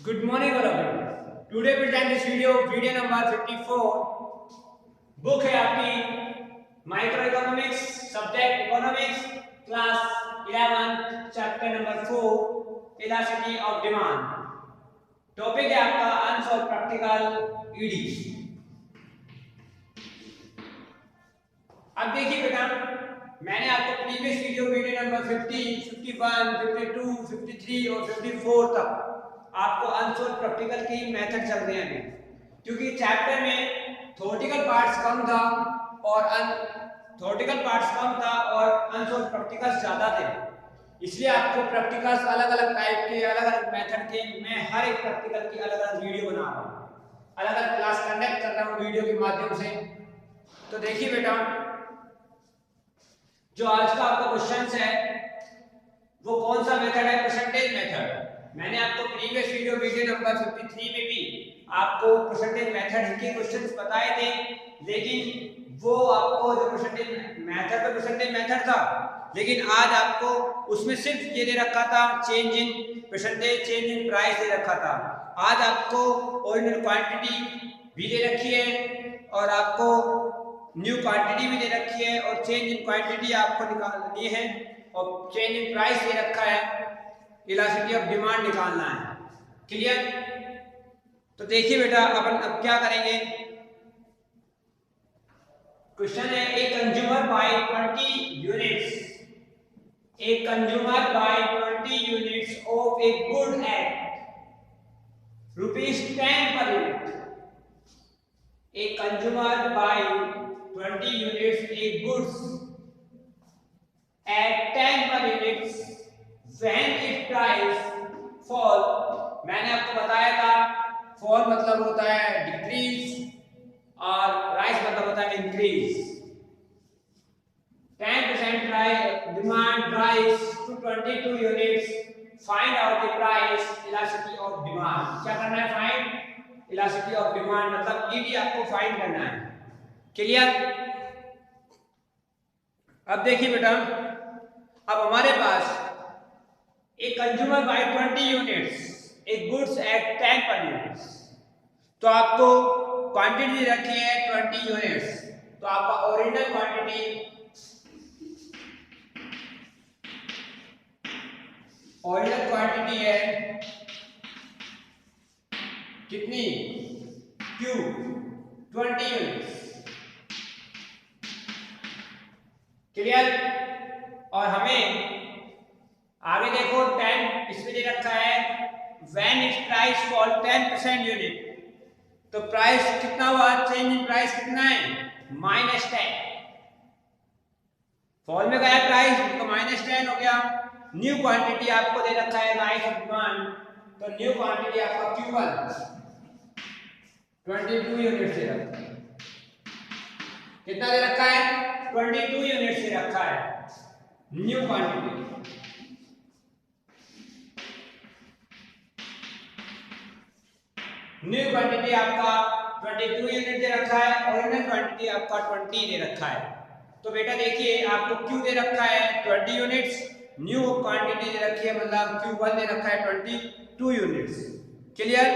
Good morning, all of you. Today present this video number 54. Book है आपकी micro economics, subject economics, class 11, chapter number 4, elasticity of demand. Topic है आपका unsolved practical ED. अब देखिए बेटा, मैंने आपको प्रीवियस वीडियो नंबर 50, 51, 52, 53 और 54 तक आपको अनसोल्व प्रैक्टिकल की मेथड चल रहे हैं क्योंकि चैप्टर में थ्योरेटिकल पार्ट्स कम था और अनसोल्व प्रैक्टिकल्स ज़्यादा थे। इसलिए आपको प्रैक्टिकल्स अलग अलग टाइप के, अलग अलग मेथड के, मैं हर एक प्रैक्टिकल की अलग अलग वीडियो बना रहा हूँ, अलग अलग क्लास कंडक्ट कर रहा हूँ वीडियो के माध्यम से। तो देखिए बेटा, जो आज का आपका क्वेश्चन है वो कौन सा मेथड है? Percentage method. मैंने आपको प्रीवियस वीडियो नंबर 53 में भी आपको परसेंटेज मेथड के क्वेश्चंस बताए थे, लेकिन वो आपको जो परसेंटेज मेथड था, लेकिन आज आपको उसमें सिर्फ ये दे रखा था change in percentage, change in price दे रखा था। आज आपको ओरिजिनल क्वांटिटी भी दे रखी है और आपको न्यू क्वांटिटी भी दे रखी है और चेंज इन क्वांटिटी आपको निकालनी है और चेंज इन प्राइस दे रखा है, इलास्टिसिटी ऑफ डिमांड निकालना है। क्लियर? तो देखिए बेटा, अपन अब क्या करेंगे। क्वेश्चन है, a consumer buy 20 units of a good at ₹10 per unit. A consumer buy 20 units a goods at 10 per units when its price fall. मैंने आपको बताया था fall मतलब होता है डिक्रीज और rise मतलब होता है increase. 10% price demand rise to 22 units. Find out the price elasticity of demand. क्या करना है? फाइंड इलास्टिसिटी ऑफ डिमांड, मतलब ईडी आपको फाइंड करना है। क्लियर? अब देखिए बेटा, अब हमारे पास एक कंज्यूमर बाय 20 यूनिट्स एक गुड्स एट 10 पर यूनिट्स, तो आपको क्वांटिटी रखी है 20 यूनिट्स, तो आपका ओरिजिनल क्वांटिटी है कितनी? Q 20 units. क्लियर? और हमें आगे देखो 10 इसमें दे रखा है when it's price fall 10% unit, तो प्राइस कितना हुआ? चेंज इन प्राइस कितना है? -10। फॉल में गया प्राइस तो -10 हो गया। न्यू क्वांटिटी आपको दे रखा है राइज ऑफ डिमांड, तो न्यू क्वांटिटी आपका Q1 22 यूनिट से रखा है। कितना दे रखा है? 22 यूनिट से रखा है न्यू क्वांटिटी। न्यू क्वांटिटी आपका 22 यूनिट दे रखा है, ओरिजिनल क्वांटिटी आपका 20 दे रखा है। तो बेटा देखिए, आपको Q दे रखा है 20 यूनिट्स, न्यू क्वांटिटी दे रखी है मतलब Q1 दे रखा है 22 यूनिट्स। क्लियर?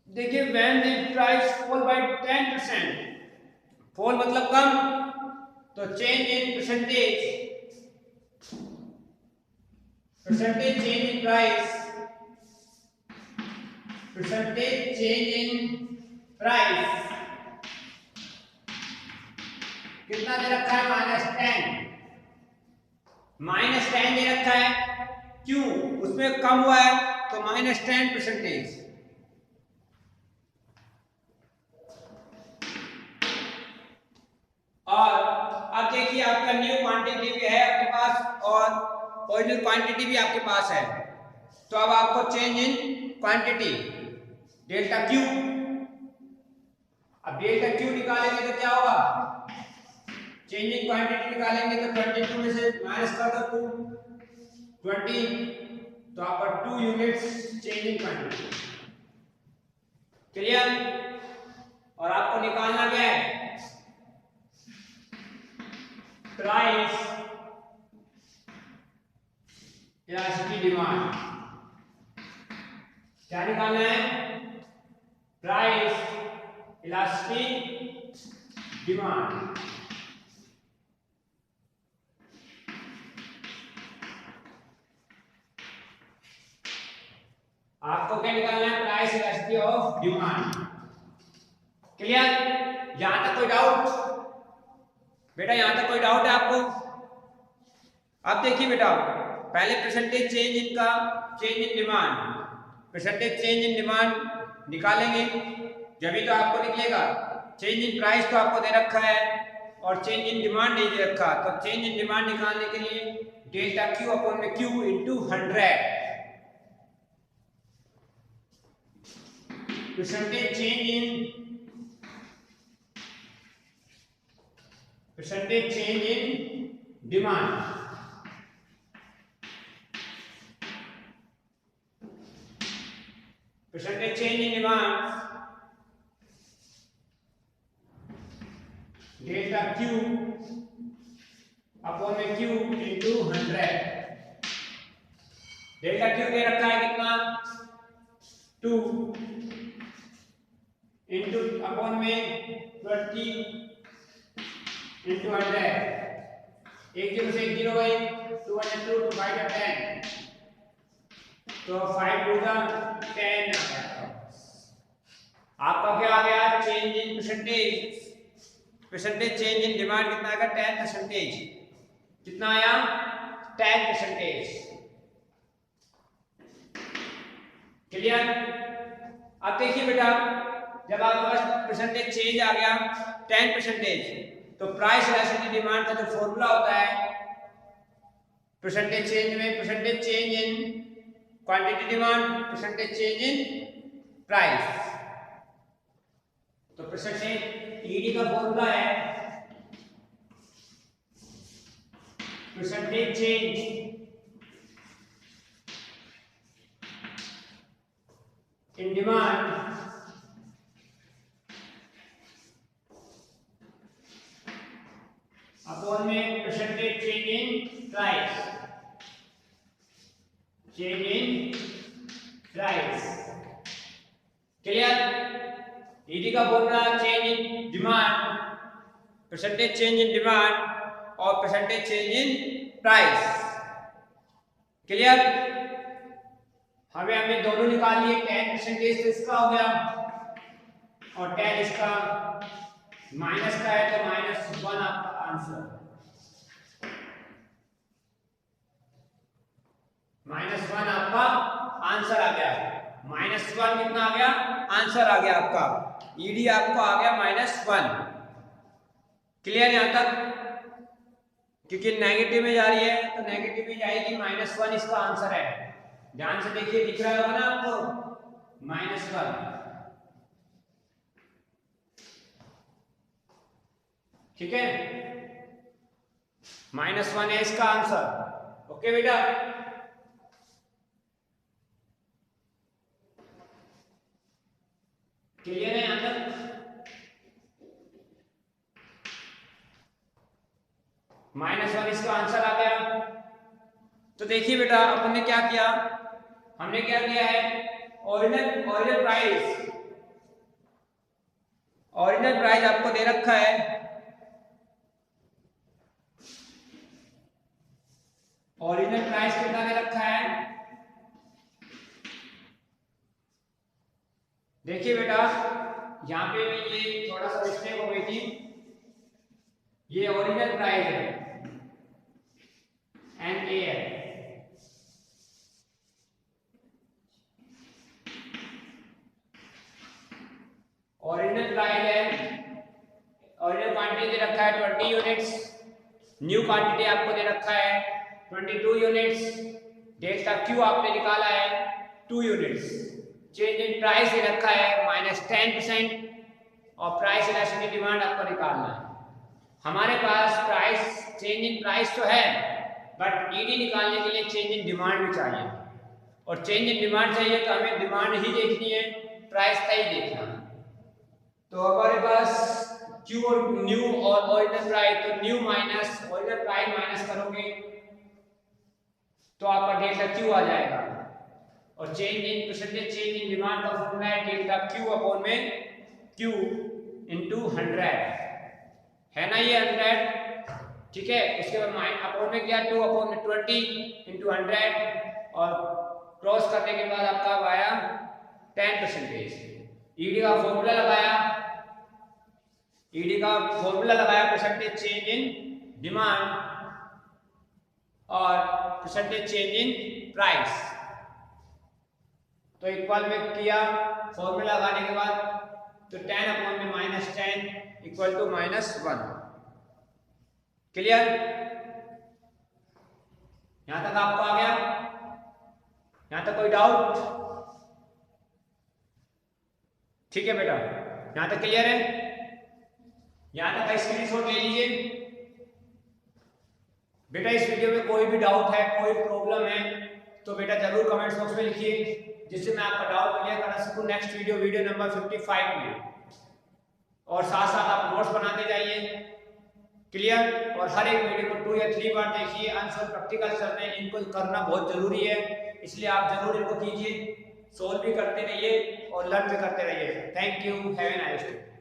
देखिए, when the price fall bye 10%, fall मतलब कम, तो change in percentage change in price, percentage change in price कितना दे रखा है? -10 दे रखा है। क्यों? उसमें कम हुआ है तो -10%। और अब देखिए, आपका न्यू क्वांटिटी भी है आपके पास और ओरिजिनल क्वांटिटी भी आपके पास है, तो अब आपको change in quantity delta Q, अब डेल्टा क्यू निकालेंगे तो क्या होगा? चेंज इन क्वांटिटी निकालेंगे तो 22 में से माइनस कर दो 20, तो आपका 2 units change in quantity. Clear? और आपको निकालना क्या है? Price elasticity demand. क्या निकालना है? Price elastic demand. आपको क्या निकालना है? Price elasticity of demand. Clear? यहां तक कोई डाउट बेटा? यहां तक कोई डाउट है आपको? अब देखिए बेटा, पहले परसेंटेज चेंज इनका, change in demand, percentage change in demand निकालेंगे जब तो आपको निकलेगा। चेंज इन प्राइस तो आपको दे रखा है और चेंज इन डिमांड नहीं दे रखा, तो चेंज इन डिमांड निकालने के लिए डेल्टा क्यू अपॉन में Q into 100 percentage change in demand, percentage change in demand delta q upon में q इंटू 100। डेल्टा q दे रखा है कितना? 2 इंटू अपॉन में 20 इंटू 100। एक जीरो से एक जीरो गई, 2 and 2 to 5 are 10, तो 5 to the 10 आपका क्या आ गया? Change in percentage, percentage change in demand कितना आएगा? 10%। कितना आया? 10%। क्लियर? अब देखिए बेटा, जब आपके पास परसेंटेज चेंज आ गया 10%, तो प्राइस इलास्टिसिटी डिमांड का जो फॉर्मूला होता है परसेंटेज चेंज में, percentage change in quantity demand, percentage change in price. तो परसेंटेज ईडी का फॉर्मूला है percentage change in demand upon में percentage change in price, change in price. Clear? ED का formula change in demand, percentage change in demand और percentage change in price. Clear? हमने दोनों निकाल लिए। 10% तो इसका हो गया और 10 इसका, माइनस का है तो -1 आपका आंसर, -1 आपका आंसर आ गया। -1 कितना आ गया? आंसर आ गया आपका। ईडी आपको आ गया -1। क्लियर यहां तक? क्योंकि नेगेटिव में जा रही है तो नेगेटिव में जाएगी, -1 इसका आंसर है। ध्यान से देखिए, दिख रहा होगा ना आपको -1। ठीक है, -1 है इसका आंसर। ओके बेटा? क्लियर है यहां तक? -1 इसका आंसर आ गया। तो देखिए बेटा, अपन ने क्या किया, हमने क्या किया है, ओरिजिनल प्राइस आपको दे रखा है, ओरिजिनल प्राइस कितना दे रखा है? देखिए बेटा, यहां पे ये थोड़ा सा मिस्टेक हो गई थी। ये ओरिजिनल प्राइस है NA है, ओरिजिनल प्राइस है, ओरिजिनल क्वांटिटी दे रखा है 20 यूनिट्स, न्यू क्वांटिटी आपको दे रखा है 22 यूनिट्स, डेल्टा क्यू आपने निकाला है 2 यूनिट्स, चेंज इन प्राइस दे रखा है -10% और प्राइस इलास्टिसिटी डिमांड आपको निकालना है। हमारे पास प्राइस चेंज इन प्राइस तो है, बट ईडी निकालने के लिए चेंज इन डिमांड भी चाहिए, और चेंज इन डिमांड चाहिए तो हमें डिमांड ही देखनी है, प्राइस का ही देखना है। तो हमारे पास क्यू और न्यू और ओरिजिनल प्राइस, तो new minus original price minus करोगे तो आपका डेल्टा क्यू आ जाएगा। और change in percentage change in demand का फॉर्मूला है डेल्टा क्यू अपॉन में क्यू इंटू 100 है ना ये 100, ठीक है। उसके बाद माइन अपॉन में क्या 2 अपॉन में 20 इंटू 100 और क्रॉस करने के बाद आपका आया 10%। ईडी का फॉर्मूला लगाया, ईडी का फॉर्मूला लगाया परसेंटेज चेंज इन डिमांड और परसेंटेज चेंज इन प्राइस। तो इक्वल में किया फॉर्मूला लगाने के बाद, तो 10 अपॉन में -10 इक्वल टू -1। क्लियर? यहां तक आपको आ गया? यहां तक कोई डाउट? ठीक है बेटा, यहां तक क्लियर है? यहां तक का स्क्रीनशॉट ले लीजिए। बेटा इस वीडियो में कोई भी डाउट है, कोई प्रॉब्लम है तो बेटा जरूर कमेंट बॉक्स में लिखिए, जिससे मैं आपका डाउट क्लियर करा सकूं नेक्स्ट वीडियो नंबर 55 में। और साथ साथ आप नोट्स बनाते जाइए। क्लियर? और हर एक वीडियो को 2 या 3 बार देखिए। आंसर प्रैक्टिकल चलते हैं, इनको करना बहुत जरूरी है, इसलिए आप जरूर इनको कीजिए, सोल्व भी करते रहिए और लर्न भी करते रहिए। Thank you, have a nice day.